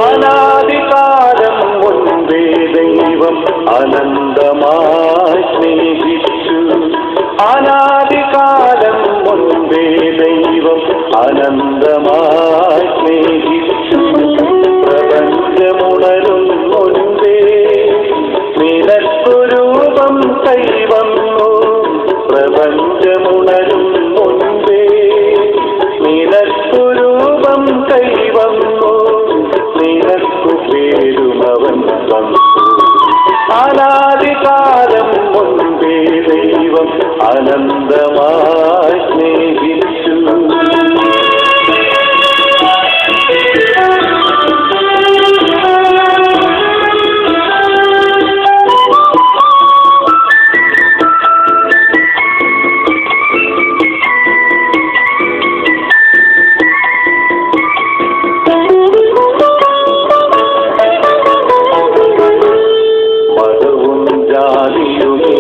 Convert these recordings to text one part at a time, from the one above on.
അനാദികാലം മുൻപേ ദൈവം അനന്തമായി സ്നേഹിച്ചു. അനാദികാലം മുൻപേ ദൈവം അനന്തമായി സ്നേഹിച്ചു. പ്രപഞ്ചമുണരും മുൻപേ നിനക്കു രൂപം കൈവന്നു. പ്രപഞ്ചമുണരും മുൻപേ നിനക്കു രൂപം കൈവന്നു. നിനക്കു പേരുമവൻ തന്നു. അനാദികാലം മുൻപേ ദൈവം അനന്തമായി സ്നേഹിച്ചു.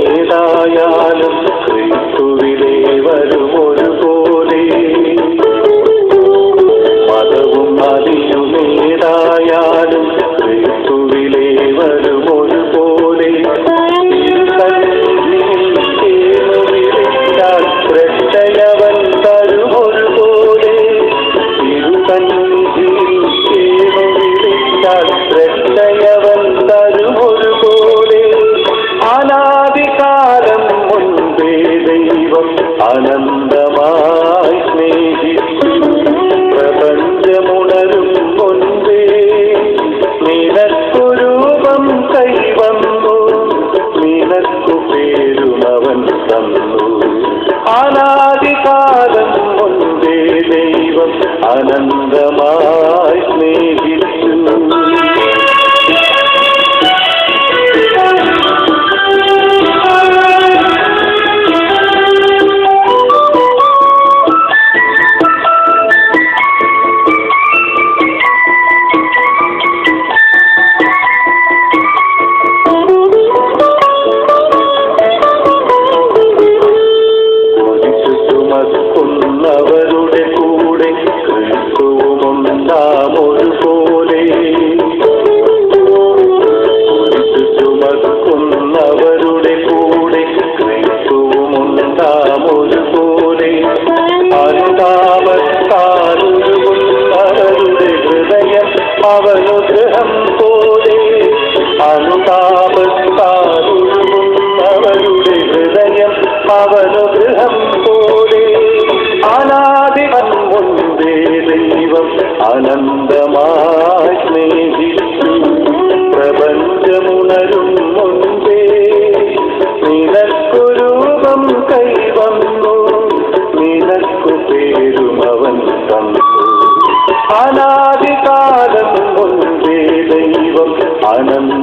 ജാതിയുമേതായാലും ക്രിസ്തുവിലേ വരുമൊരുപോലെ. മതവും അതിയുമേതായാലും ക്രിസ്തുവിലേ വരുമൊരുപോലെ. രക്ഷയവൻ തരുമൊരുപോലെ. രക്ഷയവൻ തരുമൊരുപോലെ. അനാദികാലം മുൻപേ ദൈവം അനന്തമായി സ്നേഹിച്ചു. പ്രപഞ്ചമുണരും മുൻപേ നിനക്കു രൂപം കൈവന്നു. നിനക്കു പേരുമവൻ തന്നു. അനാദികാലം മുൻപേ ദൈവം അനന്തമായി സ്നേഹിച്ചു. ുന്നവരുടെ കൂടെ ക്രിസ്തുവുമുണ്ടാമൊരുപോലെ. ചുമക്കുന്നവരുടെ കൂടെ ക്രിസ്തുവുമുണ്ടാമൊരുപോലെ. അനുതാപത്താലുരുകുന്നവരുടെ ഹൃദയം അവനുഗ്രഹം പോലെ. അനുതാപത്താലുരുകുന്നവരുടെ ഹൃദയം അവനുഗ്രഹം പോലെ. അനാദികം മുൻപേ ദൈവം അനന്തമായി സ്നേഹിച്ചു. പ്രപഞ്ചമുണരും മുൻപേ നിനക്കു രൂപം കൈവന്നു. നിനക്കു പേരുമവൻ തന്നു. അനാദികാലം മുൻപേ ദൈവം അനന്ത